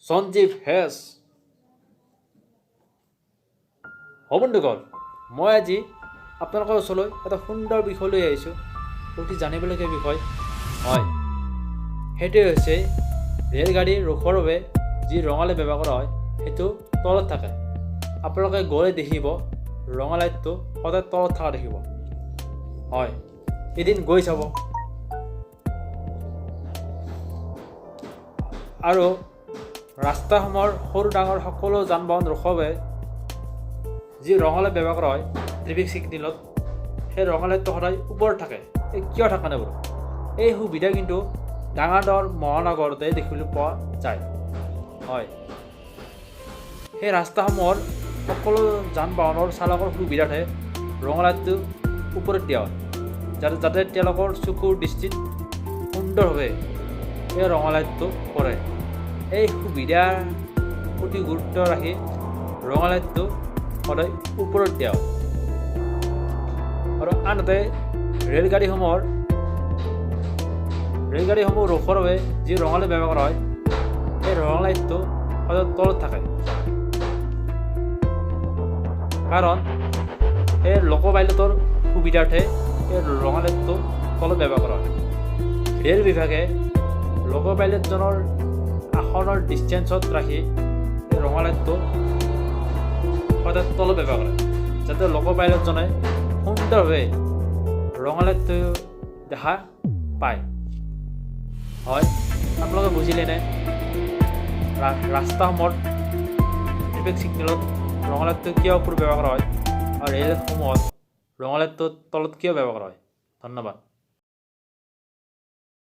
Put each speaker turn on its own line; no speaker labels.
Sanjeev hash. বন্ধুগণ, মই আজি আপোনালোকৰ ওচৰলৈ এটা সুন্দৰ বিষয় লৈ আহিছোঁ। অতি জানিবলগীয়া বিষয় হয়। সেইটোৱে হৈছে ৰেলগাড়ী ৰখোৱাৰ বাবে যি ৰঙালী ব্যৱহাৰ কৰা হয় সেইটো তলত থাকে। আপোনালোকে গ'লে দেখিব ৰঙা লাইটটো সদায় তলত থকা দেখিব। হয়, এদিন গৈ চাব। আৰু ৰাস্তাসমূহৰ সৰু ডাঙৰ সকলো যান বাহন ৰখোৱাৰ বাবে যি ৰঙা লাইট ব্যৱহাৰ কৰা হয় ট্ৰেফিক ছিগনেলত, সেই ৰঙা লাইটটো সদায় ওপৰত থাকে। এই কিয় থকা নাই বাৰু? এই সুবিধা কিন্তু ডাঙৰ ডাঙৰ মহানগৰতে দেখিবলৈ পোৱা যায়। হয়, সেই ৰাস্তাসমূহৰ সকলো যান বাহনৰ চালকৰ সুবিধাৰ্থে ৰঙা লাইটটো ওপৰত দিয়া হয়, যাতে তেওঁলোকৰ চকুৰ দৃষ্টিত সুন্দৰভাৱে এই ৰঙা লাইটটো পৰে। এই সুবিধাৰ প্ৰতি গুৰুত্ব ৰাখি ৰঙা লাইটটো সদায় ওপৰত দিয়া হয়। আৰু আনহাতে ৰেলগাড়ীসমূহ ৰখোৱাৰ বাবে যি ৰঙা লাইট ব্যৱহাৰ কৰা হয় সেই ৰঙা লাইটটো সদায় তলত থাকে। কাৰণ এই লোক পাইলটৰ সুবিধাৰ্থে এই ৰঙা লাইটটো তলত ব্যৱহাৰ কৰা হয়। ৰেল বিভাগে লোক পাইলটজনৰ আসনৰ ডিষ্টেঞ্চত ৰাখি এই ৰঙা লাইটটো সদায় তলত ব্যৱহাৰ কৰে, যাতে লোক পাইলটজনে সুন্দৰভাৱে ৰঙা লাইটটো দেখা পায়। হয়, আপোনালোকে বুজিলেনে? ৰাস্তাসমূহত ট্ৰেফিক ছিগনেলত ৰঙা লাইটটো কিয় ওপৰত ব্যৱহাৰ কৰা হয় আৰু ৰেলসমূহত ৰঙা লাইটটো তলত কিয় ব্যৱহাৰ কৰা হয়? ধন্যবাদ।